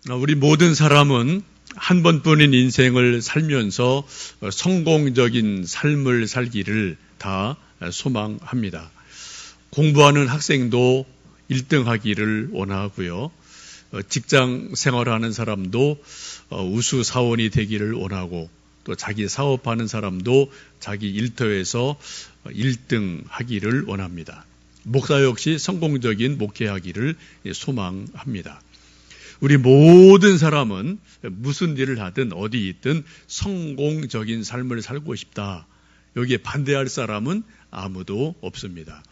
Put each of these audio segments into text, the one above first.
우리 모든 사람은 한 번뿐인 인생을 살면서 성공적인 삶을 살기를 다 소망합니다. 공부하는 학생도 1등 하기를 원하고요. 직장 생활하는 사람도 우수 사원이 되기를 원하고, 또 자기 사업하는 사람도 자기 일터에서 1등 하기를 원합니다. 목사 역시 성공적인 목회하기를 소망합니다. 우리 모든 사람은 무슨 일을 하든 어디 있든 성공적인 삶을 살고 싶다. 여기에 반대할 사람은 아무도 없습니다.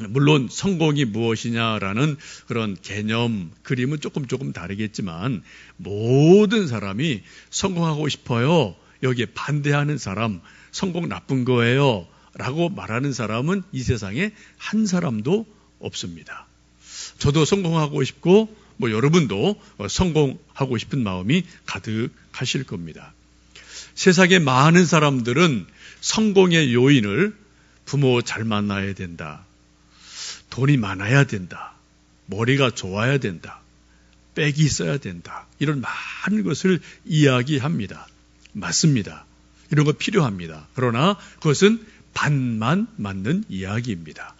물론 성공이 무엇이냐라는 그런 개념, 그림은 조금 다르겠지만 모든 사람이 성공하고 싶어요. 여기에 반대하는 사람, 성공 나쁜 거예요 라고 말하는 사람은 이 세상에 한 사람도 없습니다. 저도 성공하고 싶고 여러분도 성공하고 싶은 마음이 가득하실 겁니다. 세상에 많은 사람들은 성공의 요인을 부모 잘 만나야 된다, 돈이 많아야 된다, 머리가 좋아야 된다, 백이 있어야 된다, 이런 많은 것을 이야기합니다. 맞습니다. 이런 거 필요합니다. 그러나 그것은 반만 맞는 이야기입니다.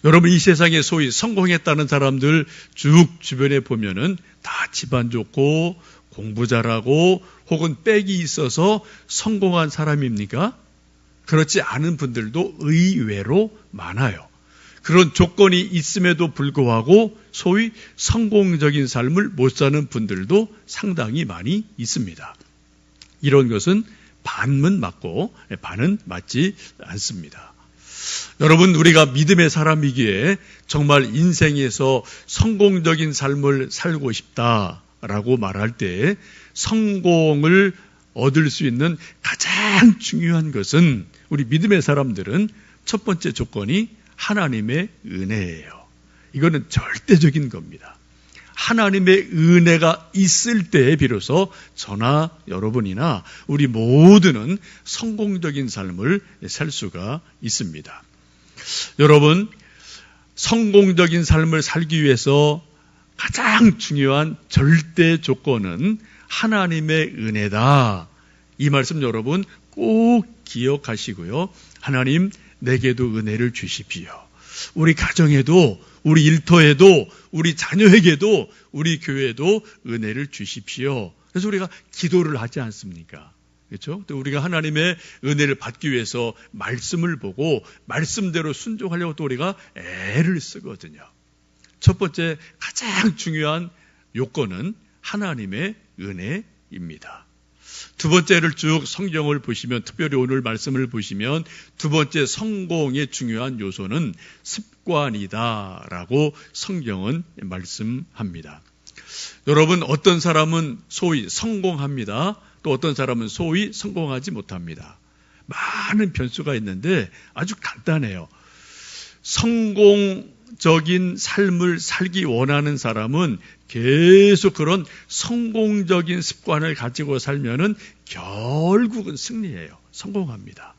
여러분, 이 세상에 소위 성공했다는 사람들 쭉 주변에 보면은 다 집안 좋고 공부 잘하고 혹은 백이 있어서 성공한 사람입니까? 그렇지 않은 분들도 의외로 많아요. 그런 조건이 있음에도 불구하고 소위 성공적인 삶을 못 사는 분들도 상당히 많이 있습니다. 이런 것은 반은 맞고 반은 맞지 않습니다. 여러분, 우리가 믿음의 사람이기에 정말 인생에서 성공적인 삶을 살고 싶다라고 말할 때 성공을 얻을 수 있는 가장 중요한 것은, 우리 믿음의 사람들은 첫 번째 조건이 하나님의 은혜예요. 이거는 절대적인 겁니다. 하나님의 은혜가 있을 때에 비로소 저나 여러분이나 우리 모두는 성공적인 삶을 살 수가 있습니다. 여러분, 성공적인 삶을 살기 위해서 가장 중요한 절대 조건은 하나님의 은혜다. 이 말씀 여러분 꼭 기억하시고요. 하나님, 내게도 은혜를 주십시오. 우리 가정에도, 우리 일터에도, 우리 자녀에게도, 우리 교회에도 은혜를 주십시오. 그래서 우리가 기도를 하지 않습니까? 그렇죠? 또 우리가 하나님의 은혜를 받기 위해서 말씀을 보고 말씀대로 순종하려고 또 우리가 애를 쓰거든요. 첫 번째 가장 중요한 요건은 하나님의 은혜입니다. 두 번째를 쭉 성경을 보시면, 특별히 오늘 말씀을 보시면 두 번째 성공의 중요한 요소는 습관이다라고 성경은 말씀합니다. 여러분, 어떤 사람은 소위 성공합니다. 또 어떤 사람은 소위 성공하지 못합니다. 많은 변수가 있는데 아주 간단해요. 성공적인 삶을 살기 원하는 사람은 계속 그런 성공적인 습관을 가지고 살면은 결국은 승리해요. 성공합니다.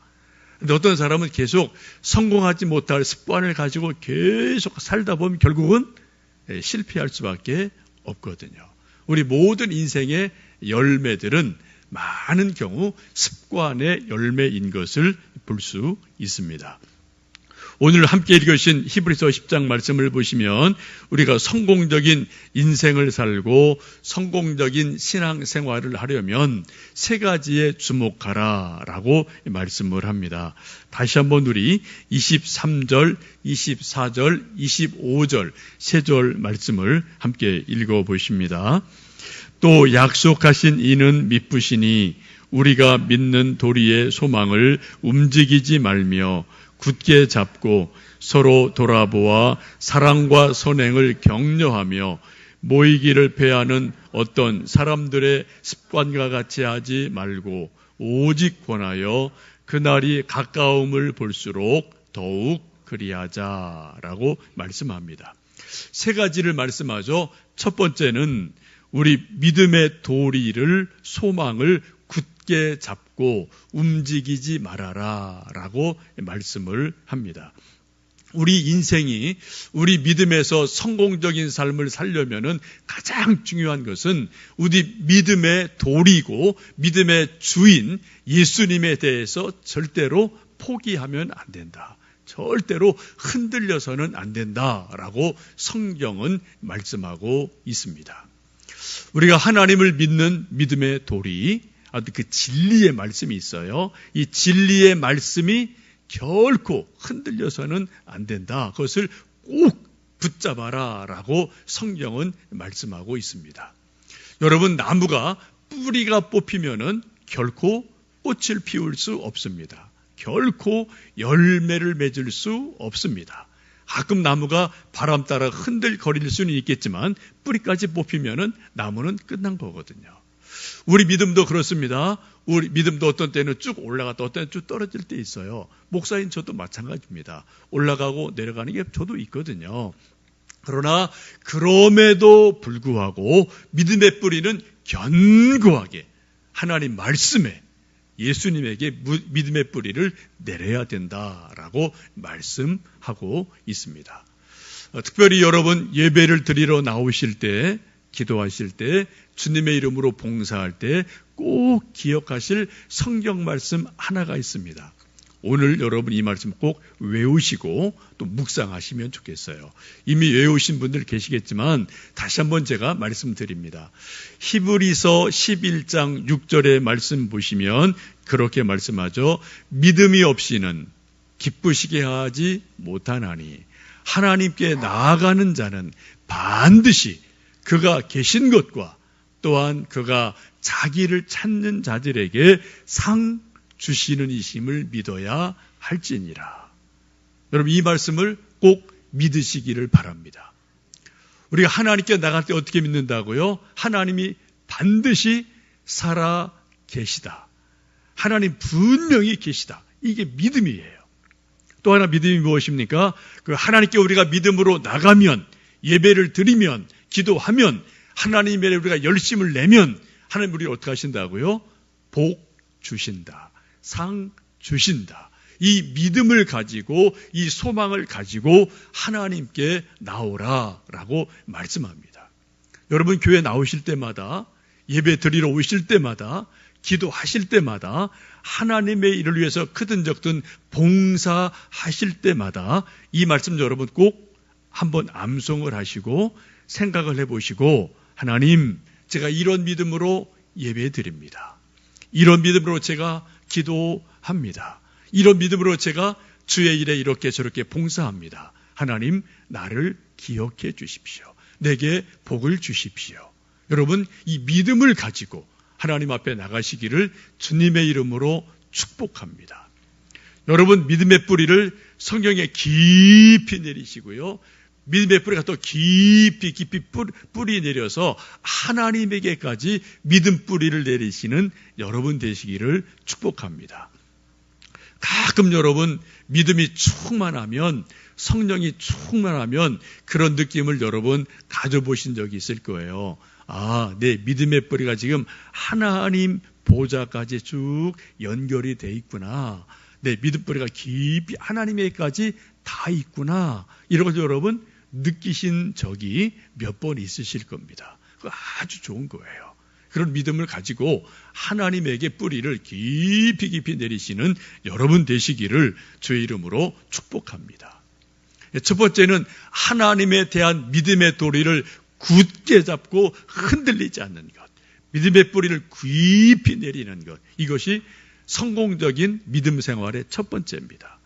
근데 어떤 사람은 계속 성공하지 못할 습관을 가지고 계속 살다 보면 결국은 실패할 수밖에 없거든요. 우리 모든 인생의 열매들은 많은 경우 습관의 열매인 것을 볼 수 있습니다. 오늘 함께 읽으신 히브리서 10장 말씀을 보시면 우리가 성공적인 인생을 살고 성공적인 신앙생활을 하려면 세 가지에 주목하라라고 말씀을 합니다. 다시 한번 우리 23절, 24절, 25절 세 절 말씀을 함께 읽어보십니다. 또 약속하신 이는 미쁘시니 우리가 믿는 도리의 소망을 움직이지 말며 굳게 잡고 서로 돌아보아 사랑과 선행을 격려하며 모이기를 패하는 어떤 사람들의 습관과 같이 하지 말고 오직 권하여 그날이 가까움을 볼수록 더욱 그리하자라고 말씀합니다. 세 가지를 말씀하죠. 첫 번째는 우리 믿음의 도리를, 소망을 굳게 잡고 움직이지 말아라 라고 말씀을 합니다. 우리 인생이 우리 믿음에서 성공적인 삶을 살려면은 가장 중요한 것은 우리 믿음의 도리고 믿음의 주인 예수님에 대해서 절대로 포기하면 안 된다. 절대로 흔들려서는 안 된다라고 성경은 말씀하고 있습니다. 우리가 하나님을 믿는 믿음의 도리, 그 진리의 말씀이 있어요. 이 진리의 말씀이 결코 흔들려서는 안 된다. 그것을 꼭 붙잡아라 라고 성경은 말씀하고 있습니다. 여러분, 나무가 뿌리가 뽑히면은 결코 꽃을 피울 수 없습니다. 결코 열매를 맺을 수 없습니다. 가끔 나무가 바람 따라 흔들거릴 수는 있겠지만 뿌리까지 뽑히면은 나무는 끝난 거거든요. 우리 믿음도 그렇습니다. 우리 믿음도 어떤 때는 쭉 올라갔다 어떤 때는 쭉 떨어질 때 있어요. 목사인 저도 마찬가지입니다. 올라가고 내려가는 게 저도 있거든요. 그러나 그럼에도 불구하고 믿음의 뿌리는 견고하게 하나님 말씀에 예수님에게 믿음의 뿌리를 내려야 된다라고 말씀하고 있습니다. 특별히 여러분 예배를 드리러 나오실 때, 기도하실 때, 주님의 이름으로 봉사할 때 꼭 기억하실 성경 말씀 하나가 있습니다. 오늘 여러분 이 말씀 꼭 외우시고 또 묵상하시면 좋겠어요. 이미 외우신 분들 계시겠지만 다시 한번 제가 말씀드립니다. 히브리서 11장 6절의 말씀 보시면 그렇게 말씀하죠. 믿음이 없이는 기쁘시게 하지 못하나니 하나님께 나아가는 자는 반드시 그가 계신 것과 또한 그가 자기를 찾는 자들에게 상 주시는 이심을 믿어야 할지니라. 여러분 이 말씀을 꼭 믿으시기를 바랍니다. 우리가 하나님께 나갈 때 어떻게 믿는다고요? 하나님이 반드시 살아 계시다. 하나님 분명히 계시다. 이게 믿음이에요. 또 하나 믿음이 무엇입니까? 그 하나님께 우리가 믿음으로 나가면, 예배를 드리면, 기도하면, 하나님의 우리가 열심을 내면 하나님 우리를 어떻게 하신다고요? 복 주신다. 상 주신다. 이 믿음을 가지고 이 소망을 가지고 하나님께 나오라라고 말씀합니다. 여러분 교회 나오실 때마다 예배 드리러 오실 때마다 기도하실 때마다 하나님의 일을 위해서 크든 적든 봉사하실 때마다 이 말씀 여러분 꼭 한번 암송을 하시고 생각을 해보시고 하나님 제가 이런 믿음으로 예배 드립니다. 이런 믿음으로 제가 기도합니다. 이런 믿음으로 제가 주의 일에 이렇게 저렇게 봉사합니다. 하나님 나를 기억해 주십시오. 내게 복을 주십시오. 여러분 이 믿음을 가지고 하나님 앞에 나가시기를 주님의 이름으로 축복합니다. 여러분 믿음의 뿌리를 성경에 깊이 내리시고요. 믿음의 뿌리가 또 깊이 뿌리 내려서 하나님에게까지 믿음 뿌리를 내리시는 여러분 되시기를 축복합니다. 가끔 여러분 믿음이 충만하면 성령이 충만하면 그런 느낌을 여러분 가져보신 적이 있을 거예요. 아, 내 믿음의 뿌리가 지금 하나님 보좌까지 쭉 연결이 돼 있구나. 내 믿음 뿌리가 깊이 하나님에게까지 다 있구나. 이런 걸 여러분 느끼신 적이 몇 번 있으실 겁니다. 그거 아주 좋은 거예요. 그런 믿음을 가지고 하나님에게 뿌리를 깊이 내리시는 여러분 되시기를 주의 이름으로 축복합니다. 첫 번째는 하나님에 대한 믿음의 도리를 굳게 잡고 흔들리지 않는 것. 믿음의 뿌리를 깊이 내리는 것. 이것이 성공적인 믿음 생활의 첫 번째입니다.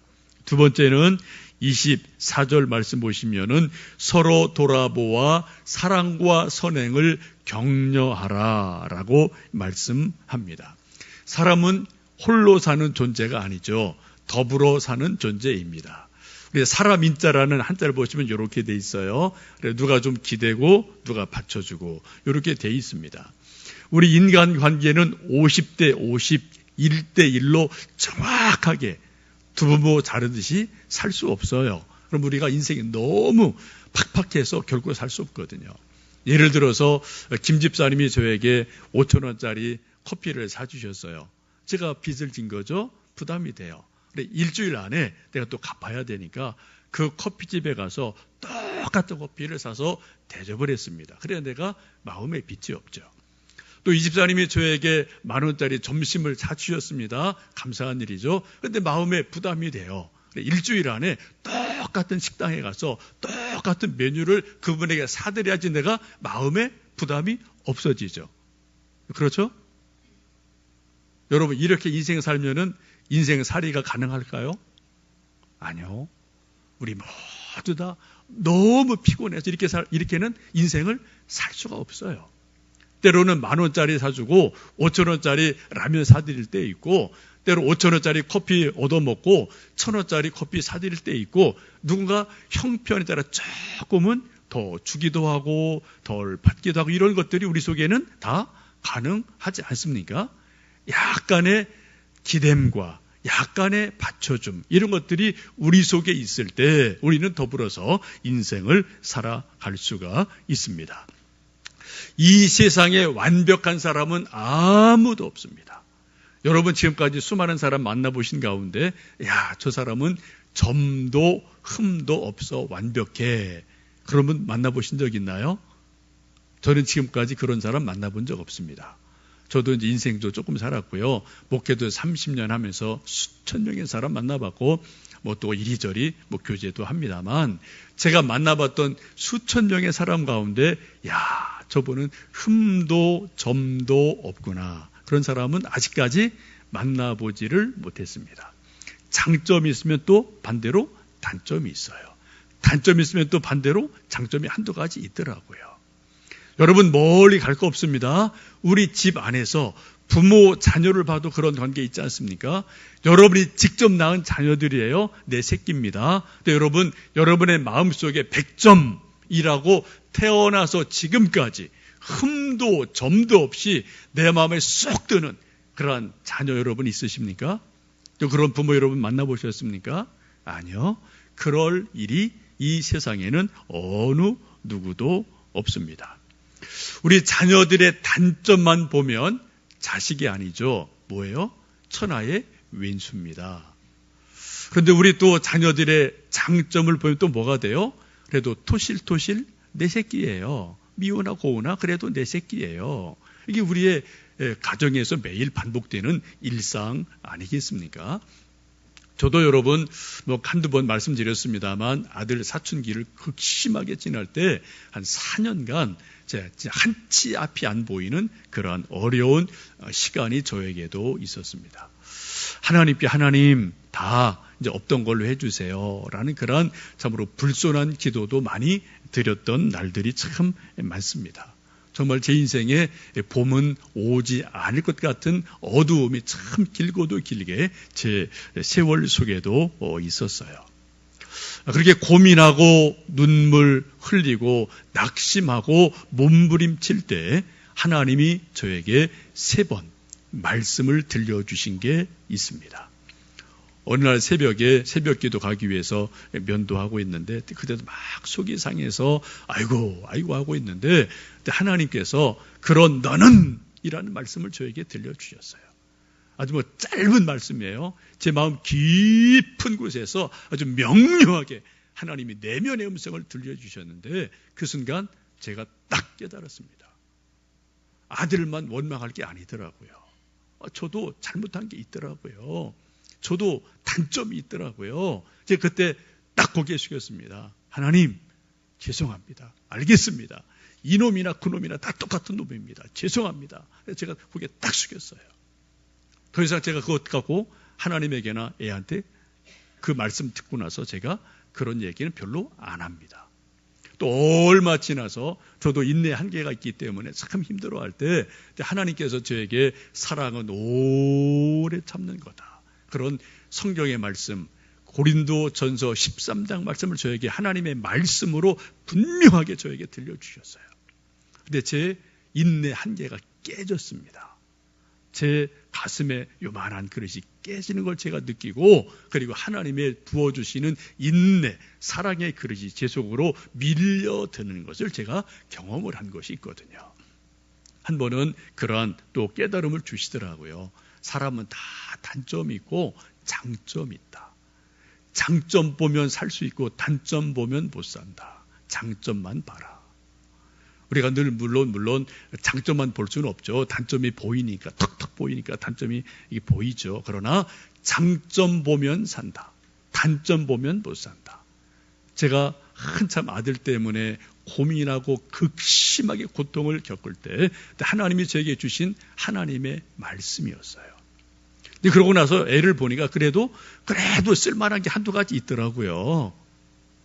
두 번째는 24절 말씀 보시면은 서로 돌아보아 사랑과 선행을 격려하라라고 말씀합니다. 사람은 홀로 사는 존재가 아니죠. 더불어 사는 존재입니다. 우리 사람 인자라는 한자를 보시면 이렇게 돼 있어요. 누가 좀 기대고 누가 받쳐주고 이렇게 돼 있습니다. 우리 인간 관계는 50대 50, 1대 1로 정확하게 두부모 자르듯이 살 수 없어요. 그럼 우리가 인생이 너무 팍팍해서 결국 살 수 없거든요. 예를 들어서 김 집사님이 저에게 5,000원짜리 커피를 사주셨어요. 제가 빚을 진 거죠. 부담이 돼요. 근데 일주일 안에 내가 또 갚아야 되니까 그 커피집에 가서 똑같은 커피를 사서 대접을 했습니다. 그래야 내가 마음에 빚이 없죠. 또 이 집사님이 저에게 10,000원짜리 점심을 사주셨습니다. 감사한 일이죠. 그런데 마음에 부담이 돼요. 일주일 안에 똑같은 식당에 가서 똑같은 메뉴를 그분에게 사드려야지 내가 마음에 부담이 없어지죠. 그렇죠? 여러분, 이렇게 인생 살면은 인생살이가 가능할까요? 아니요. 우리 모두 다 너무 피곤해서 이렇게는 인생을 살 수가 없어요. 때로는 10,000원짜리 사주고 5,000원짜리 라면 사드릴 때 있고, 때로 5,000원짜리 커피 얻어먹고 1,000원짜리 커피 사드릴 때 있고, 누군가 형편에 따라 조금은 더 주기도 하고 덜 받기도 하고, 이런 것들이 우리 속에는 다 가능하지 않습니까? 약간의 기댐과 약간의 받쳐줌, 이런 것들이 우리 속에 있을 때 우리는 더불어서 인생을 살아갈 수가 있습니다. 이 세상에 완벽한 사람은 아무도 없습니다. 여러분, 지금까지 수많은 사람 만나보신 가운데 저 사람은 점도 흠도 없어 완벽해, 그런 분 만나보신 적 있나요? 저는 지금까지 그런 사람 만나본 적 없습니다. 저도 이제 인생도 조금 살았고요. 목회도 30년 하면서 수천 명의 사람 만나봤고, 또 이리저리 교제도 합니다만, 제가 만나봤던 수천 명의 사람 가운데 저분은 흠도 점도 없구나, 그런 사람은 아직까지 만나보지를 못했습니다. 장점이 있으면 또 반대로 단점이 있어요. 단점이 있으면 또 반대로 장점이 한두 가지 있더라고요. 여러분, 멀리 갈 거 없습니다. 우리 집 안에서 부모, 자녀를 봐도 그런 관계 있지 않습니까? 여러분이 직접 낳은 자녀들이에요. 내 새끼입니다. 근데 여러분, 여러분의 마음속에 100점이라고 태어나서 지금까지 흠도 점도 없이 내 마음에 쏙 드는 그러한 자녀 여러분 있으십니까? 또 그런 부모 여러분 만나보셨습니까? 아니요. 그럴 일이 이 세상에는 어느 누구도 없습니다. 우리 자녀들의 단점만 보면 자식이 아니죠. 뭐예요? 천하의 왼수입니다. 그런데 우리 또 자녀들의 장점을 보면 또 뭐가 돼요? 그래도 토실토실 내 새끼예요. 미우나 고우나 그래도 내 새끼예요. 이게 우리의 가정에서 매일 반복되는 일상 아니겠습니까? 저도 여러분 한두 번 말씀드렸습니다만, 아들 사춘기를 극심하게 지날 때 한 4년간 한치 앞이 안 보이는 그러한 어려운 시간이 저에게도 있었습니다. 하나님 다 이제 없던 걸로 해주세요 라는 그러한 참으로 불손한 기도도 많이 드렸던 날들이 참 많습니다. 정말 제 인생에 봄은 오지 않을 것 같은 어두움이 참 길고도 길게 제 세월 속에도 있었어요. 그렇게 고민하고 눈물 흘리고 낙심하고 몸부림칠 때 하나님이 저에게 3번 말씀을 들려주신 게 있습니다. 어느 날 새벽에 새벽기도 가기 위해서 면도하고 있는데, 그때도 막 속이 상해서 아이고 하고 있는데, 하나님께서 그런 너는 이라는 말씀을 저에게 들려주셨어요. 아주 짧은 말씀이에요. 제 마음 깊은 곳에서 아주 명료하게 하나님이 내면의 음성을 들려주셨는데, 그 순간 제가 딱 깨달았습니다. 아들만 원망할 게 아니더라고요. 저도 잘못한 게 있더라고요. 저도 단점이 있더라고요. 제가 그때 딱 고개 숙였습니다. 하나님, 죄송합니다. 알겠습니다. 이놈이나 그놈이나 다 똑같은 놈입니다. 죄송합니다. 제가 고개 딱 숙였어요. 더 이상 제가 그것 갖고 하나님에게나 애한테 그 말씀 듣고 나서 제가 그런 얘기는 별로 안 합니다. 또 얼마 지나서 저도 인내 한계가 있기 때문에 참 힘들어할 때 하나님께서 저에게 사랑은 오래 참는 거다, 그런 성경의 말씀, 고린도전서 13장 말씀을 저에게 하나님의 말씀으로 분명하게 저에게 들려주셨어요. 근데 제 인내 한계가 깨졌습니다. 제 가슴에 요만한 그릇이 깨지는 걸 제가 느끼고, 그리고 하나님의 부어주시는 인내, 사랑의 그릇이 제 속으로 밀려드는 것을 제가 경험을 한 것이 있거든요. 한 번은 그러한 또 깨달음을 주시더라고요. 사람은 다 단점이 있고 장점이 있다. 장점 보면 살 수 있고 단점 보면 못 산다. 장점만 봐라. 우리가 늘 물론 장점만 볼 수는 없죠. 단점이 보이니까, 턱턱 보이니까 단점이 이게 보이죠. 그러나 장점 보면 산다. 단점 보면 못 산다. 제가 한참 아들 때문에 고민하고 극심하게 고통을 겪을 때 하나님이 저에게 주신 하나님의 말씀이었어요. 근데 그러고 나서 애를 보니까 그래도 쓸만한 게 한두 가지 있더라고요.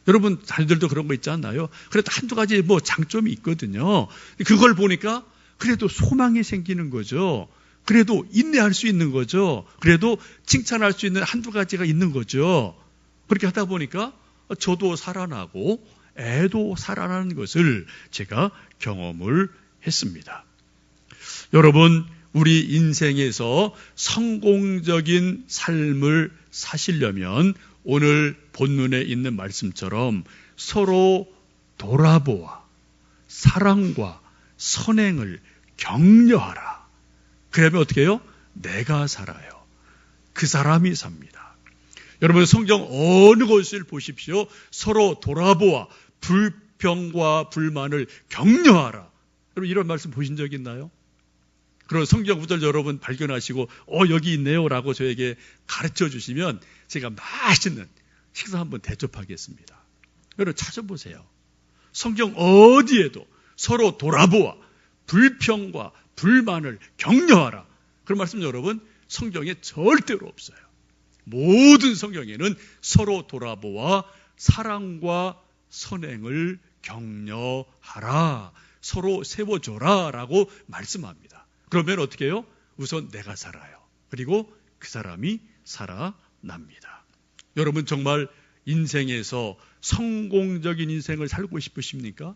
여러분 자녀들도 그런 거 있지 않나요? 그래도 한두 가지 뭐 장점이 있거든요. 그걸 보니까 그래도 소망이 생기는 거죠. 그래도 인내할 수 있는 거죠. 그래도 칭찬할 수 있는 한두 가지가 있는 거죠. 그렇게 하다 보니까 저도 살아나고 애도 살아나는 것을 제가 경험을 했습니다. 여러분, 우리 인생에서 성공적인 삶을 사시려면 오늘 본문에 있는 말씀처럼 서로 돌아보아 사랑과 선행을 격려하라. 그러면 어떻게 해요? 내가 살아요. 그 사람이 삽니다. 여러분 성경 어느 곳을 보십시오. 서로 돌아보아 불평과 불만을 격려하라. 여러분 이런 말씀 보신 적 있나요? 그런 성경 구절 여러분 발견하시고 여기 있네요 라고 저에게 가르쳐 주시면 제가 맛있는 식사 한번 대접하겠습니다. 여러분 찾아보세요. 성경 어디에도 서로 돌아보아 불평과 불만을 격려하라. 그런 말씀 여러분 성경에 절대로 없어요. 모든 성경에는 서로 돌아보아 사랑과 선행을 격려하라. 서로 세워줘라 라고 말씀합니다. 그러면 어떻게 해요? 우선 내가 살아요. 그리고 그 사람이 살아납니다. 여러분 정말 인생에서 성공적인 인생을 살고 싶으십니까?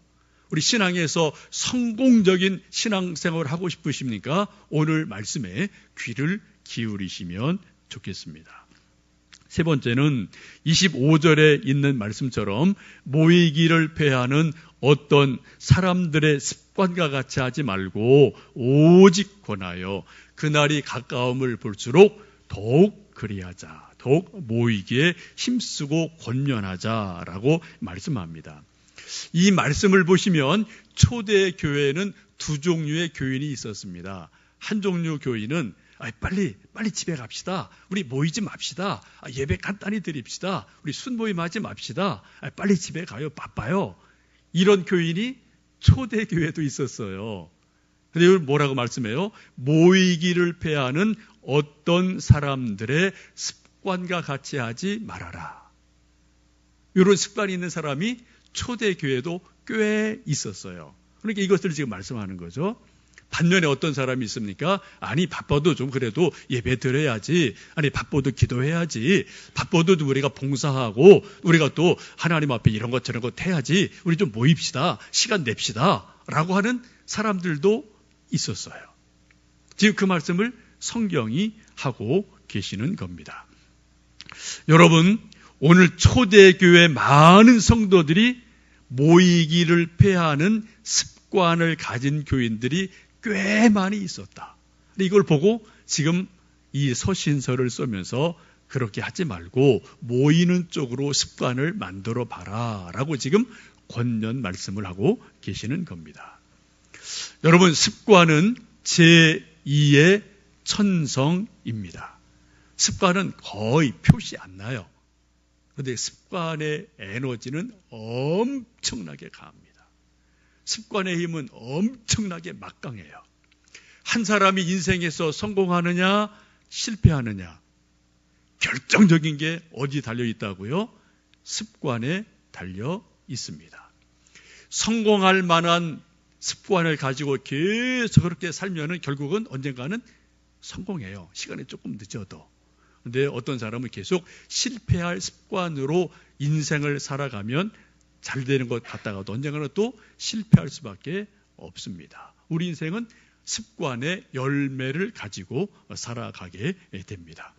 우리 신앙에서 성공적인 신앙생활을 하고 싶으십니까? 오늘 말씀에 귀를 기울이시면 좋겠습니다. 세 번째는 25절에 있는 말씀처럼 모이기를 패하는 어떤 사람들의 습관과 같이 하지 말고 오직 권하여 그날이 가까움을 볼수록 더욱 그리하자. 더욱 모이기에 힘쓰고 권면하자라고 말씀합니다. 이 말씀을 보시면 초대 교회에는 두 종류의 교인이 있었습니다. 한 종류 교인은 빨리 집에 갑시다. 우리 모이지 맙시다. 예배 간단히 드립시다. 우리 순모임하지 맙시다. 빨리 집에 가요. 바빠요. 이런 교인이 초대 교회도 있었어요. 근데 이걸 뭐라고 말씀해요? 모이기를 패하는 어떤 사람들의 습관과 같이 하지 말아라. 이런 습관이 있는 사람이 초대 교회도 꽤 있었어요. 그러니까 이것들을 지금 말씀하는 거죠. 반면에 어떤 사람이 있습니까? 아니 바빠도 좀 그래도 예배 드려야지. 아니 바빠도 기도해야지. 바빠도 우리가 봉사하고 우리가 또 하나님 앞에 이런 것 저런 것 해야지. 우리 좀 모입시다. 시간 냅시다. 라고 하는 사람들도 있었어요. 지금 그 말씀을 성경이 하고 계시는 겁니다. 여러분 오늘 초대교회 많은 성도들이 모이기를 패하는 습관을 가진 교인들이 꽤 많이 있었다. 이걸 보고 지금 이 서신서를 쓰면서 그렇게 하지 말고 모이는 쪽으로 습관을 만들어 봐라 라고 지금 권면 말씀을 하고 계시는 겁니다. 여러분 습관은 제2의 천성입니다. 습관은 거의 표시 안 나요. 그런데 습관의 에너지는 엄청나게 강합니다. 습관의 힘은 엄청나게 막강해요. 한 사람이 인생에서 성공하느냐 실패하느냐 결정적인 게 어디 달려 있다고요? 습관에 달려 있습니다. 성공할 만한 습관을 가지고 계속 그렇게 살면은 결국은 언젠가는 성공해요. 시간이 조금 늦어도. 그런데 어떤 사람은 계속 실패할 습관으로 인생을 살아가면 잘 되는 것 같다가도 언젠가는 또 실패할 수밖에 없습니다. 우리 인생은 습관의 열매를 가지고 살아가게 됩니다.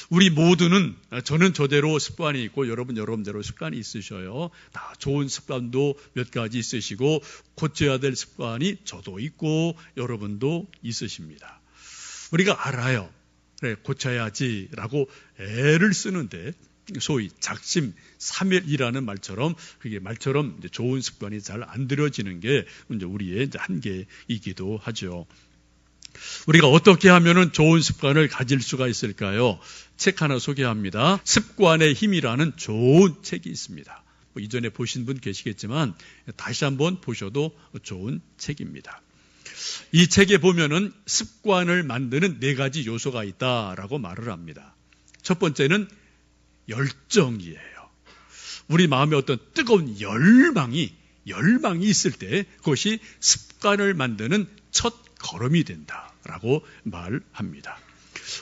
우리 모두는 저는 저대로 습관이 있고 여러분대로 습관이 있으셔요. 다 좋은 습관도 몇 가지 있으시고 고쳐야 될 습관이 저도 있고 여러분도 있으십니다. 우리가 알아요. 그래 고쳐야지라고 애를 쓰는데 소위 작심삼일이라는 말처럼 그게 말처럼 이제 좋은 습관이 잘 안 들어지는 게 이제 우리의 이제 한계이기도 하죠. 우리가 어떻게 하면은 좋은 습관을 가질 수가 있을까요? 책 하나 소개합니다. 습관의 힘이라는 좋은 책이 있습니다. 이전에 보신 분 계시겠지만 다시 한번 보셔도 좋은 책입니다. 이 책에 보면은 습관을 만드는 4가지 요소가 있다라고 말을 합니다. 첫 번째는 열정이에요. 우리 마음에 어떤 뜨거운 열망이 있을 때 그것이 습관을 만드는 첫 걸음이 된다라고 말합니다.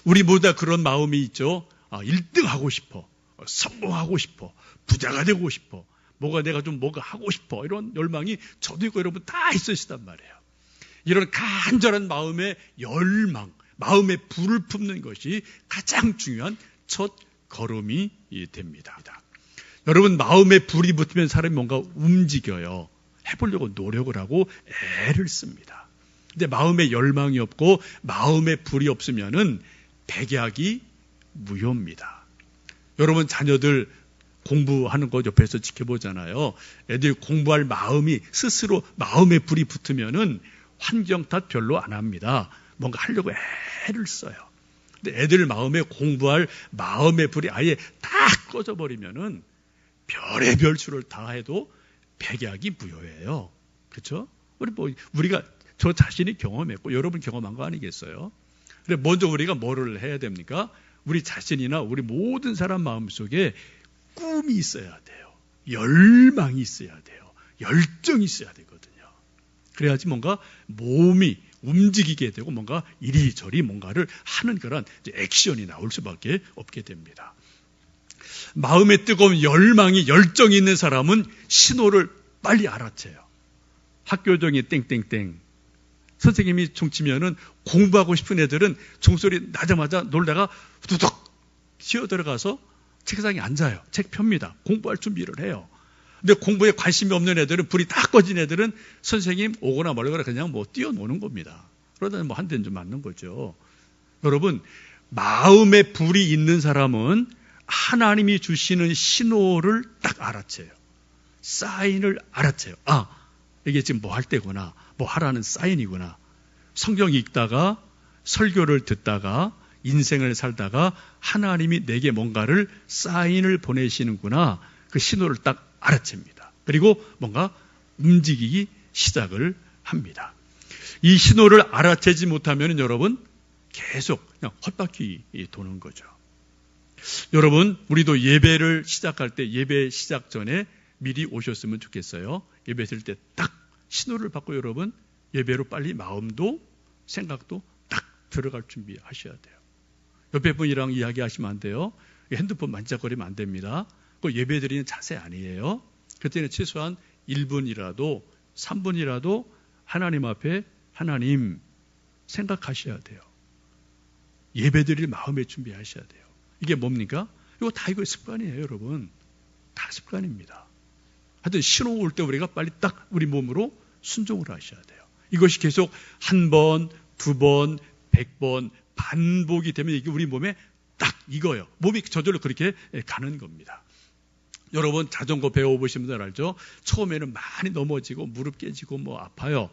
우리 모두 다 그런 마음이 있죠. 1등 하고 싶어, 성공하고 싶어, 부자가 되고 싶어, 내가 좀 뭐가 하고 싶어, 이런 열망이 저도 있고 여러분 다 있으시단 말이에요. 이런 간절한 마음의 열망, 마음의 불을 품는 것이 가장 중요한 첫 걸음이 됩니다. 여러분, 마음에 불이 붙으면 사람이 뭔가 움직여요. 해보려고 노력을 하고 애를 씁니다. 근데 마음에 열망이 없고 마음에 불이 없으면은 백약이 무효입니다. 여러분, 자녀들 공부하는 거 옆에서 지켜보잖아요. 애들이 공부할 마음이 스스로 마음에 불이 붙으면은 환경 탓 별로 안 합니다. 뭔가 하려고 애를 써요. 근데 애들 마음에 공부할 마음의 불이 아예 딱 꺼져버리면은 별의별 수를 다 해도 백약이 무효예요. 그렇죠? 우리가 저 자신이 경험했고 여러분 경험한 거 아니겠어요? 그래 먼저 우리가 뭐를 해야 됩니까? 우리 자신이나 우리 모든 사람 마음속에 꿈이 있어야 돼요. 열망이 있어야 돼요. 열정이 있어야 되거든요. 그래야지 뭔가 몸이 움직이게 되고 뭔가 이리저리 뭔가를 하는 그런 액션이 나올 수밖에 없게 됩니다. 마음에 뜨거운 열정이 있는 사람은 신호를 빨리 알아채요. 학교 종이 땡땡땡. 선생님이 종치면은 공부하고 싶은 애들은 종소리 나자마자 놀다가 후두둑 튀어 들어가서 책상에 앉아요. 책 펴니다. 공부할 준비를 해요. 근데 공부에 관심이 없는 애들은, 불이 다 꺼진 애들은 선생님 오거나 말거나 그냥 뛰어노는 겁니다. 그러다 한 대는 좀 맞는 거죠. 여러분, 마음에 불이 있는 사람은 하나님이 주시는 신호를 딱 알아채요. 사인을 알아채요. 이게 지금 뭐 할 때구나. 뭐 하라는 사인이구나. 성경 읽다가 설교를 듣다가 인생을 살다가 하나님이 내게 뭔가를 사인을 보내시는구나. 그 신호를 딱 알아챕니다. 그리고 뭔가 움직이기 시작을 합니다. 이 신호를 알아채지 못하면 여러분 계속 그냥 헛바퀴 도는 거죠. 여러분, 우리도 예배를 시작할 때 예배 시작 전에 미리 오셨으면 좋겠어요. 예배 드릴 때 딱 신호를 받고 여러분 예배로 빨리 마음도 생각도 딱 들어갈 준비하셔야 돼요. 옆에 분이랑 이야기하시면 안 돼요. 핸드폰 만지작거리면 안 됩니다. 그 예배 드리는 자세 아니에요. 그때는 최소한 1분이라도 3분이라도 하나님 앞에 하나님 생각하셔야 돼요. 예배 드릴 마음의 준비하셔야 돼요. 이게 뭡니까? 이거 습관이에요, 여러분. 다 습관입니다. 하여튼 신호 올 때 우리가 빨리 딱 우리 몸으로 순종을 하셔야 돼요. 이것이 계속 1번, 2번, 100번 반복이 되면 이게 우리 몸에 딱 익어요. 몸이 저절로 그렇게 가는 겁니다. 여러분 자전거 배워보신 분들 알죠? 처음에는 많이 넘어지고 무릎 깨지고 아파요.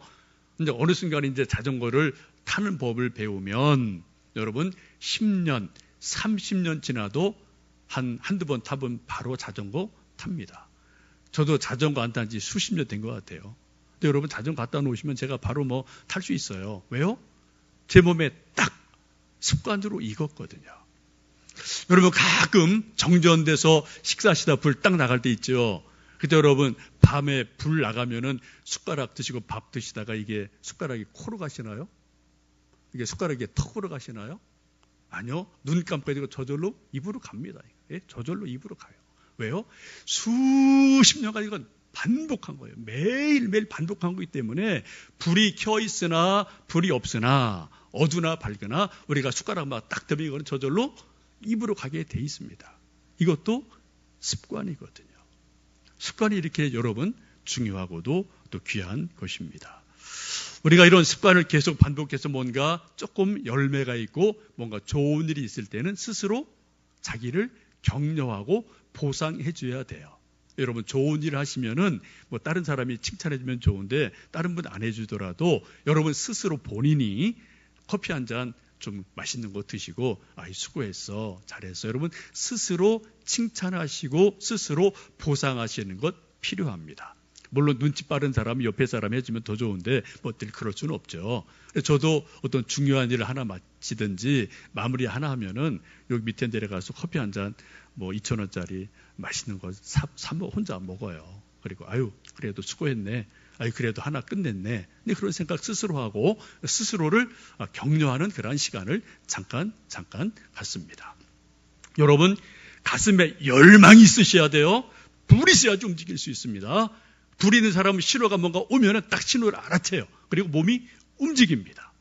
근데 어느 순간 이제 자전거를 타는 법을 배우면 여러분 10년, 30년 지나도 한두 번 타면 바로 자전거 탑니다. 저도 자전거 안 탄 지 수십 년 된 것 같아요. 근데 여러분 자전거 갖다 놓으시면 제가 바로 탈 수 있어요. 왜요? 제 몸에 딱 습관으로 익었거든요. 여러분 가끔 정전돼서 식사하시다 불 딱 나갈 때 있죠. 그때 여러분 밤에 불 나가면은 숟가락 드시고 밥 드시다가 이게 숟가락이 코로 가시나요? 이게 숟가락이 턱으로 가시나요? 아니요. 눈 감고 있고 저절로 입으로 갑니다. 저절로 입으로 가요. 왜요? 수십 년간 이건 반복한 거예요. 매일매일 반복한 거기 때문에 불이 켜 있으나 불이 없으나 어두나 밝으나 우리가 숟가락 막 딱 들면 이거는 저절로 입으로 가게 돼 있습니다. 이것도 습관이거든요. 습관이 이렇게 여러분 중요하고도 또 귀한 것입니다. 우리가 이런 습관을 계속 반복해서 뭔가 조금 열매가 있고 뭔가 좋은 일이 있을 때는 스스로 자기를 격려하고 보상해 줘야 돼요. 여러분 좋은 일을 하시면은 뭐 다른 사람이 칭찬해 주면 좋은데 다른 분 안 해주더라도 여러분 스스로 본인이 커피 한 잔 좀 맛있는 거 드시고 아이 수고했어 잘했어 여러분 스스로 칭찬하시고 스스로 보상하시는 것 필요합니다. 물론 눈치 빠른 사람이 옆에 사람이 해주면 더 좋은데 뭐 늘 그럴 수는 없죠. 저도 어떤 중요한 일을 하나 마치든지 마무리 하나 하면은 여기 밑에 내려가서 커피 한 잔 뭐 2,000원짜리 맛있는 거 혼자 먹어요. 그리고 아유 그래도 수고했네. 아유 그래도 하나 끝냈네. 근데 그런 생각 스스로 하고 스스로를 격려하는 그런 시간을 잠깐 갖습니다. 여러분 가슴에 열망이 있으셔야 돼요. 불이 있어야지 움직일 수 있습니다. 불이 있는 사람은 신호가 뭔가 오면은 딱 신호를 알아채요. 그리고 몸이 움직입니다.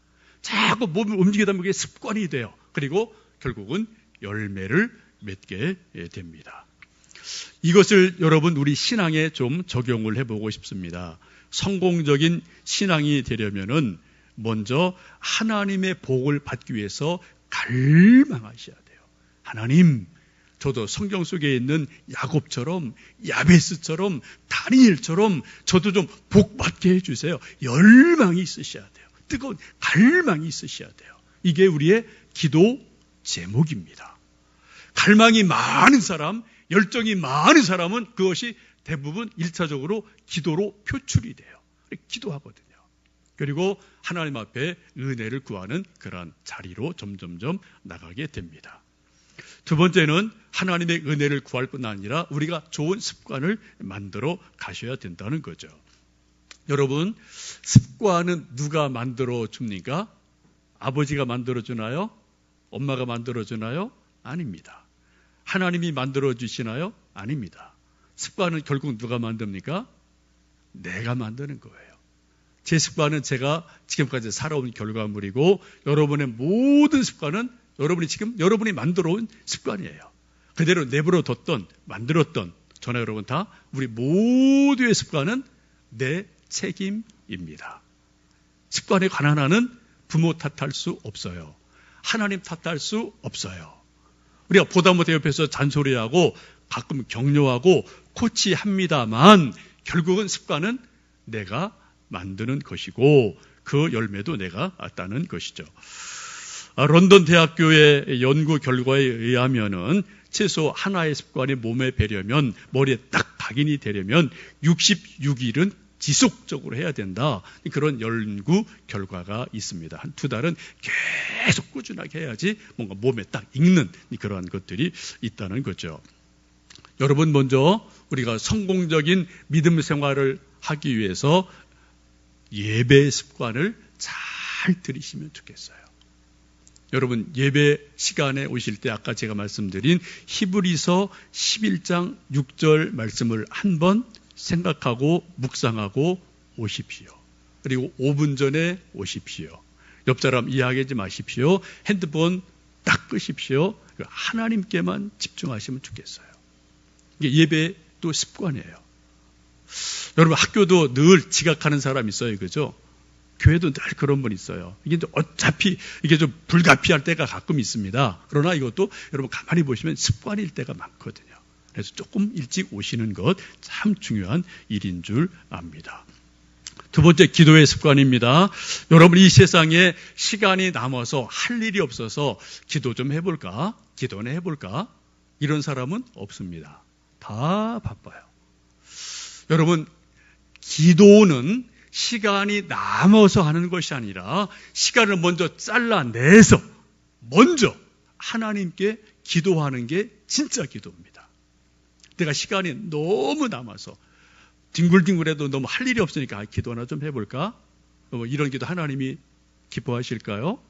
자꾸 몸이 움직이다 보면 그게 습관이 돼요. 그리고 결국은 열매를 맺게 됩니다. 이것을 여러분 우리 신앙에 좀 적용을 해보고 싶습니다. 성공적인 신앙이 되려면은 먼저 하나님의 복을 받기 위해서 갈망하셔야 돼요. 하나님, 저도 성경 속에 있는 야곱처럼 야베스처럼 다니엘처럼 저도 좀 복 받게 해주세요. 열망이 있으셔야 돼요. 뜨거운 갈망이 있으셔야 돼요. 이게 우리의 기도 제목입니다. 갈망이 많은 사람, 열정이 많은 사람은 그것이 대부분 1차적으로 기도로 표출이 돼요. 기도하거든요. 그리고 하나님 앞에 은혜를 구하는 그러한 자리로 점점점 나가게 됩니다. 두 번째는 하나님의 은혜를 구할 뿐 아니라 우리가 좋은 습관을 만들어 가셔야 된다는 거죠. 여러분, 습관은 누가 만들어 줍니까? 아버지가 만들어 주나요? 엄마가 만들어 주나요? 아닙니다. 하나님이 만들어 주시나요? 아닙니다. 습관은 결국 누가 만듭니까? 내가 만드는 거예요. 제 습관은 제가 지금까지 살아온 결과물이고 여러분의 모든 습관은 여러분이 만들어 온 습관이에요. 그대로 내버려 뒀던 만들었던 저나 여러분 다 우리 모두의 습관은 내 책임입니다. 습관에 관한 한은 부모 탓할 수 없어요. 하나님 탓할 수 없어요. 우리가 보다 못해 옆에서 잔소리하고 가끔 격려하고 코치합니다만 결국은 습관은 내가 만드는 것이고 그 열매도 내가 따는 것이죠. 런던 대학교의 연구 결과에 의하면은 최소 하나의 습관이 몸에 배려면 머리에 딱 각인이 되려면 66일은 지속적으로 해야 된다. 그런 연구 결과가 있습니다. 한 2달은 계속 꾸준하게 해야지 뭔가 몸에 딱 익는 그러한 것들이 있다는 거죠. 여러분 먼저 우리가 성공적인 믿음 생활을 하기 위해서 예배 습관을 잘 들이시면 좋겠어요. 여러분 예배 시간에 오실 때 아까 제가 말씀드린 히브리서 11장 6절 말씀을 한번 생각하고 묵상하고 오십시오. 그리고 5분 전에 오십시오. 옆 사람 이야기하지 마십시오. 핸드폰 딱 끄십시오. 하나님께만 집중하시면 좋겠어요. 이게 예배도 습관이에요. 여러분 학교도 늘 지각하는 사람 있어요. 그죠? 교회도 늘 그런 분 있어요. 이게 어차피 이게 좀 불가피할 때가 가끔 있습니다. 그러나 이것도 여러분 가만히 보시면 습관일 때가 많거든요. 그래서 조금 일찍 오시는 것 참 중요한 일인 줄 압니다. 두 번째 기도의 습관입니다. 여러분 이 세상에 시간이 남아서 할 일이 없어서 기도 좀 해볼까? 기도는 해볼까? 이런 사람은 없습니다. 다 바빠요. 여러분 기도는 시간이 남아서 하는 것이 아니라 시간을 먼저 잘라내서 먼저 하나님께 기도하는 게 진짜 기도입니다. 내가 시간이 너무 남아서 뒹굴뒹굴해도 너무 할 일이 없으니까 기도 하나 좀 해볼까? 이런 기도 하나님이 기뻐하실까요?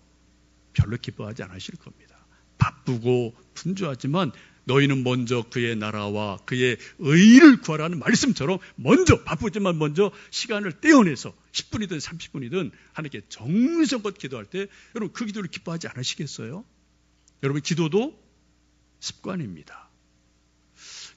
별로 기뻐하지 않으실 겁니다. 바쁘고 분주하지만 너희는 먼저 그의 나라와 그의 의를 구하라는 말씀처럼 먼저 바쁘지만 먼저 시간을 떼어내서 10분이든 30분이든 하나님께 정성껏 기도할 때 여러분 그 기도를 기뻐하지 않으시겠어요? 여러분 기도도 습관입니다.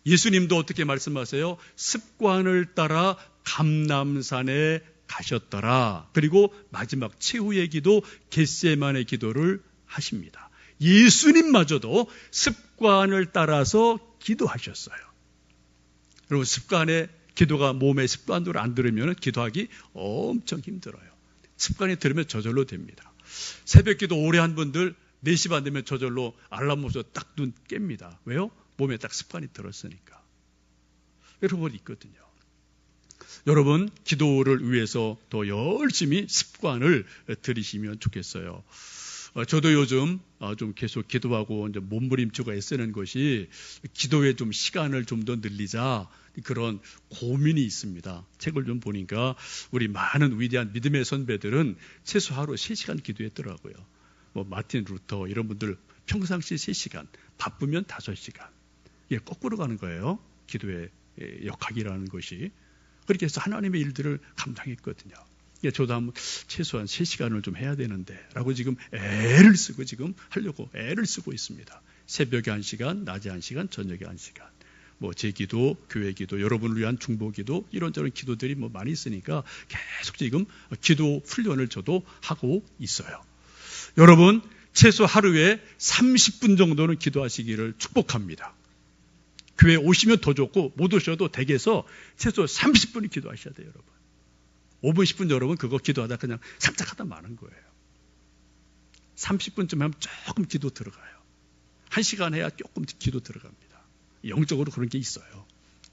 예수님도 어떻게 말씀하세요? 습관을 따라 감람산에 가셨더라. 그리고 마지막 최후의 기도 겟세마네 기도를 하십니다. 예수님마저도 습관을 따라서 기도하셨어요. 여러분, 습관에 기도가 몸의 습관으로 안 들으면 기도하기 엄청 힘들어요. 습관이 들으면 저절로 됩니다. 새벽 기도 오래 한 분들 4시 반 되면 저절로 알람 없어서 딱 눈 깹니다. 왜요? 몸에 딱 습관이 들었으니까. 여러분 있거든요. 여러분, 기도를 위해서 더 열심히 습관을 들이시면 좋겠어요. 저도 요즘 좀 계속 기도하고 이제 몸부림치고 애쓰는 것이 기도에 좀 시간을 좀 더 늘리자, 그런 고민이 있습니다. 책을 좀 보니까 우리 많은 위대한 믿음의 선배들은 최소 하루 3시간 기도했더라고요. 뭐 마틴 루터 이런 분들 평상시 3시간, 바쁘면 5시간. 이게 거꾸로 가는 거예요. 기도의 역학이라는 것이. 그렇게 해서 하나님의 일들을 감당했거든요. 저도 한번 최소한 3시간을 좀 해야 되는데 라고 지금 애를 쓰고 지금 하려고 애를 쓰고 있습니다. 새벽에 1시간, 낮에 1시간, 저녁에 1시간. 뭐 제 기도, 교회 기도, 여러분을 위한 중보 기도, 이런저런 기도들이 뭐 많이 있으니까 계속 지금 기도 훈련을 저도 하고 있어요. 여러분, 최소 하루에 30분 정도는 기도하시기를 축복합니다. 교회 오시면 더 좋고 못 오셔도 댁에서 최소 30분은 기도하셔야 돼요, 여러분. 5분, 10분 여러분 그거 기도하다 그냥 삭작하다 마는 거예요. 30분쯤 하면 조금 기도 들어가요. 1시간 해야 조금 기도 들어갑니다. 영적으로 그런 게 있어요.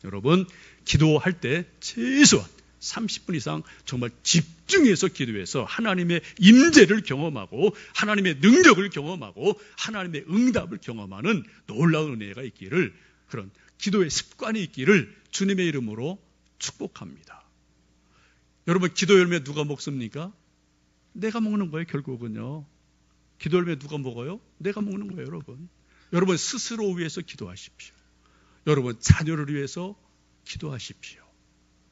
여러분, 기도할 때 최소한 30분 이상 정말 집중해서 기도해서 하나님의 임재를 경험하고 하나님의 능력을 경험하고 하나님의 응답을 경험하는 놀라운 은혜가 있기를, 그런 기도의 습관이 있기를 주님의 이름으로 축복합니다. 여러분, 기도 열매 누가 먹습니까? 내가 먹는 거예요, 결국은요. 기도 열매 누가 먹어요? 내가 먹는 거예요, 여러분. 여러분 스스로 위해서 기도하십시오. 여러분 자녀를 위해서 기도하십시오.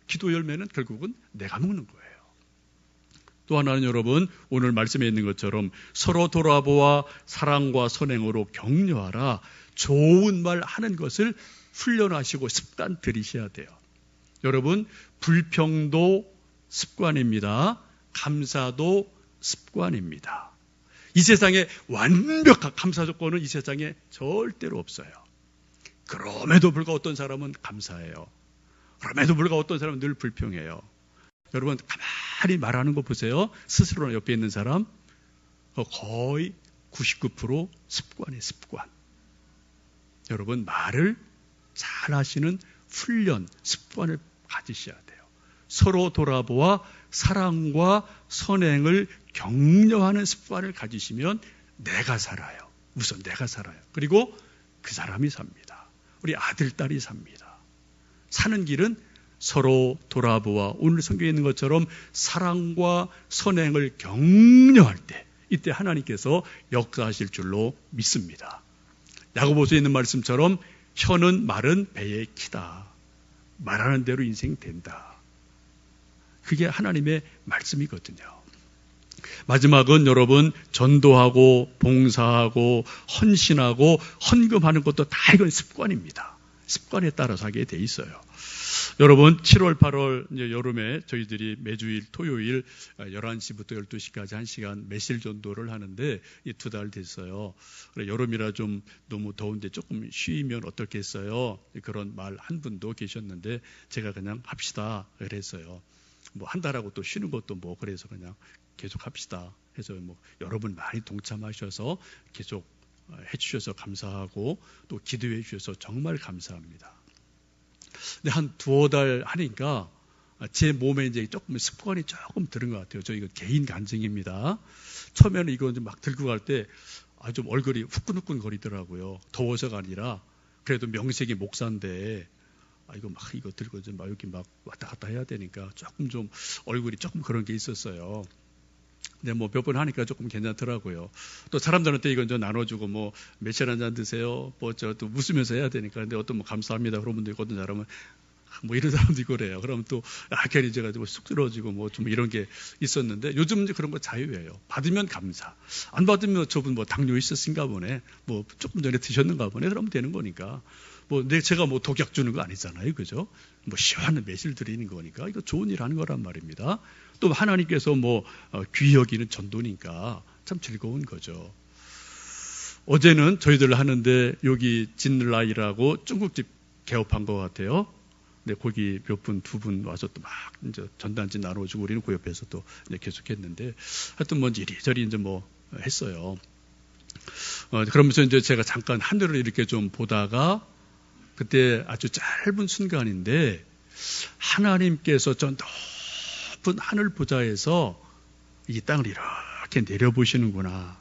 기도 열매는 결국은 내가 먹는 거예요. 또 하나는 여러분, 오늘 말씀에 있는 것처럼 서로 돌아보아 사랑과 선행으로 격려하라. 좋은 말 하는 것을 훈련하시고 습관 들이셔야 돼요. 여러분, 불평도 습관입니다. 감사도 습관입니다. 이 세상에 완벽한 감사 조건은 이 세상에 절대로 없어요. 그럼에도 불구하고 어떤 사람은 감사해요. 그럼에도 불구하고 어떤 사람은 늘 불평해요. 여러분, 가만히 말하는 거 보세요. 스스로 옆에 있는 사람 거의 99% 습관이에요, 습관. 여러분, 말을 잘 하시는 훈련, 습관을 가지셔야 돼요. 서로 돌아보아 사랑과 선행을 격려하는 습관을 가지시면 내가 살아요. 우선 내가 살아요. 그리고 그 사람이 삽니다. 우리 아들, 딸이 삽니다. 사는 길은 서로 돌아보아 오늘 성경에 있는 것처럼 사랑과 선행을 격려할 때, 이때 하나님께서 역사하실 줄로 믿습니다. 야고보서에 있는 말씀처럼 혀는 말은 배의 키다. 말하는 대로 인생 된다. 그게 하나님의 말씀이거든요. 마지막은 여러분, 전도하고 봉사하고 헌신하고 헌금하는 것도 다 이건 습관입니다. 습관에 따라서 하게 돼 있어요. 여러분, 7월, 8월 이제 여름에 저희들이 매주일 토요일 11시부터 12시까지 1시간 매실 전도를 하는데 이 2달 됐어요. 여름이라 좀 너무 더운데 조금 쉬면 어떻겠어요? 그런 말 한 분도 계셨는데 제가 그냥 합시다 그랬어요. 뭐 한 달하고 또 쉬는 것도 뭐 그래서 그냥 계속 합시다 해서 뭐 여러분 많이 동참하셔서 계속 해주셔서 감사하고 또 기도해 주셔서 정말 감사합니다. 근데 한 2-5달 하니까 제 몸에 이제 조금 습관이 조금 들은 것 같아요. 저 이거 개인 간증입니다. 처음에는 이거 막 들고 갈 때 좀 얼굴이 후끈후끈 거리더라고요. 더워서가 아니라 그래도 명색이 목사인데 이거 들고 좀 막 여기 막 왔다 갔다 해야 되니까 조금 좀 얼굴이 조금 그런 게 있었어요. 근데 뭐 몇 번 하니까 조금 괜찮더라고요. 또 사람들한테 이건 좀 나눠주고 뭐 매실 한잔 드세요. 뭐 저 또 웃으면서 해야 되니까. 근데 어떤 뭐 감사합니다 그런 분도 있고 어떤 사람은 뭐 이런 사람도 있고 그래요. 그러면 또 괜히 제가 좀 쑥스러워지고 뭐 좀 이런 게 있었는데 요즘은 이제 그런 거 자유예요. 받으면 감사. 안 받으면 저분 뭐 당뇨 있었은가 보네. 뭐 조금 전에 드셨는가 보네. 그러면 되는 거니까. 뭐 제가 뭐 독약 주는 거 아니잖아요. 그죠? 뭐 시원한 매실 드리는 거니까 이거 좋은 일 하는 거란 말입니다. 또 하나님께서 뭐 귀히 여기는 전도니까 참 즐거운 거죠. 어제는 저희들 하는데 여기 진라이라고 중국집 개업한 것 같아요. 근데 거기 몇 분, 두 분 와서 또 막 이제 전단지 나눠주고 우리는 그 옆에서 또 계속 했는데 하여튼 뭐 이리저리 이제 뭐 했어요. 그러면서 이제 제가 잠깐 하늘을 이렇게 좀 보다가 그때 아주 짧은 순간인데 하나님께서 저 높은 하늘 보좌에서 이 땅을 이렇게 내려보시는구나.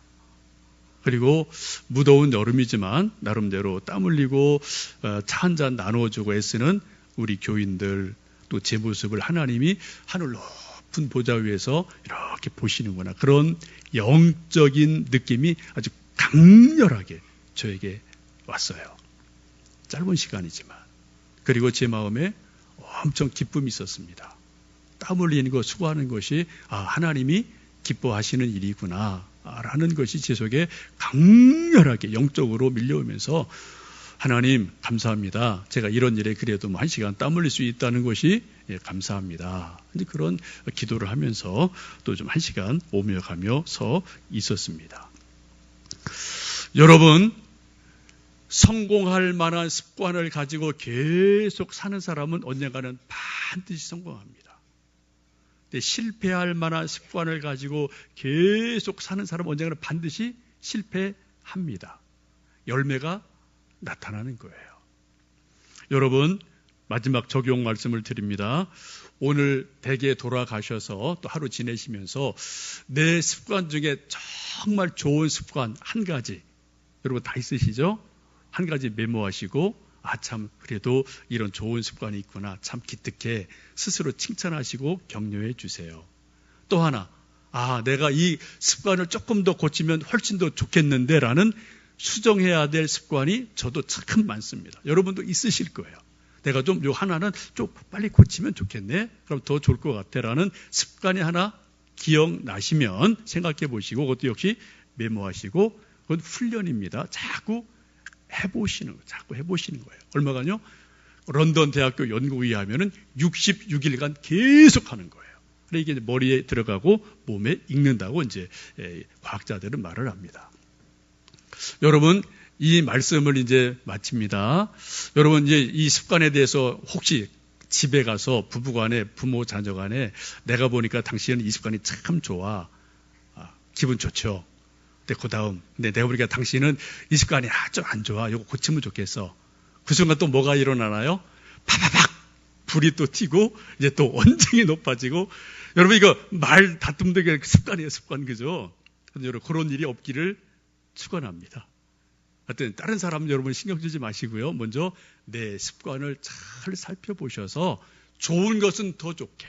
그리고 무더운 여름이지만 나름대로 땀 흘리고 차 한 잔 나눠주고 애쓰는 우리 교인들 또 제 모습을 하나님이 하늘 높은 보좌 위에서 이렇게 보시는구나. 그런 영적인 느낌이 아주 강렬하게 저에게 왔어요. 짧은 시간이지만. 그리고 제 마음에 엄청 기쁨이 있었습니다. 땀 흘리는 것, 수고하는 것이 하나님이 기뻐하시는 일이구나 라는 것이 제 속에 강렬하게 영적으로 밀려오면서 하나님 감사합니다. 제가 이런 일에 그래도 한 시간 땀 흘릴 수 있다는 것이 감사합니다. 그런 기도를 하면서 또 좀 한 시간 오며 가며 서 있었습니다. 여러분, 성공할 만한 습관을 가지고 계속 사는 사람은 언젠가는 반드시 성공합니다. 근데 실패할 만한 습관을 가지고 계속 사는 사람은 언젠가는 반드시 실패합니다. 열매가 나타나는 거예요. 여러분, 마지막 적용 말씀을 드립니다. 오늘 댁에 돌아가셔서 또 하루 지내시면서 내 습관 중에 정말 좋은 습관 한 가지, 여러분 다 있으시죠? 한 가지 메모하시고 참 그래도 이런 좋은 습관이 있구나, 참 기특해 스스로 칭찬하시고 격려해 주세요. 또 하나, 내가 이 습관을 조금 더 고치면 훨씬 더 좋겠는데 라는 수정해야 될 습관이 저도 참 많습니다. 여러분도 있으실 거예요. 내가 좀 요 하나는 좀 빨리 고치면 좋겠네, 그럼 더 좋을 것 같아 라는 습관이 하나 기억나시면 생각해 보시고 그것도 역시 메모하시고, 그건 훈련입니다. 자꾸 해보시는 거예요. 얼마간요? 런던 대학교 연구에 의하면 66일간 계속 하는 거예요. 그래 이게 머리에 들어가고 몸에 익는다고 이제 과학자들은 말을 합니다. 여러분, 이 말씀을 이제 마칩니다. 여러분, 이제 이 습관에 대해서 혹시 집에 가서 부부간에, 부모 자녀간에 내가 보니까 당신은 이 습관이 참 좋아, 기분 좋죠. 근데 그 다음, 내가 보니까 당신은 이 습관이 좀 안 좋아, 이거 고치면 좋겠어. 그 순간 또 뭐가 일어나나요? 파파팍 불이 또 튀고 이제 또 언쟁이 높아지고, 여러분 이거 말 다툼도 습관이에요, 습관. 그죠? 여러분 그런 일이 없기를 축원합니다. 하여튼 다른 사람 여러분 신경 쓰지 마시고요. 먼저 내 습관을 잘 살펴보셔서 좋은 것은 더 좋게,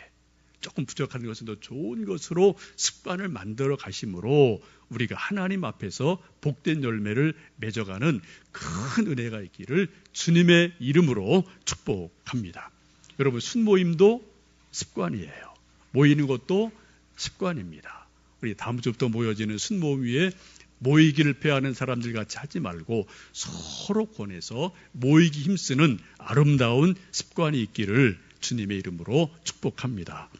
조금 부족한 것은 더 좋은 것으로 습관을 만들어 가심으로 우리가 하나님 앞에서 복된 열매를 맺어가는 큰 은혜가 있기를 주님의 이름으로 축복합니다. 여러분, 순모임도 습관이에요. 모이는 것도 습관입니다. 우리 다음 주부터 모여지는 순모임 위에 모이기를 패하는 사람들 같이 하지 말고 서로 권해서 모이기 힘쓰는 아름다운 습관이 있기를 주님의 이름으로 축복합니다.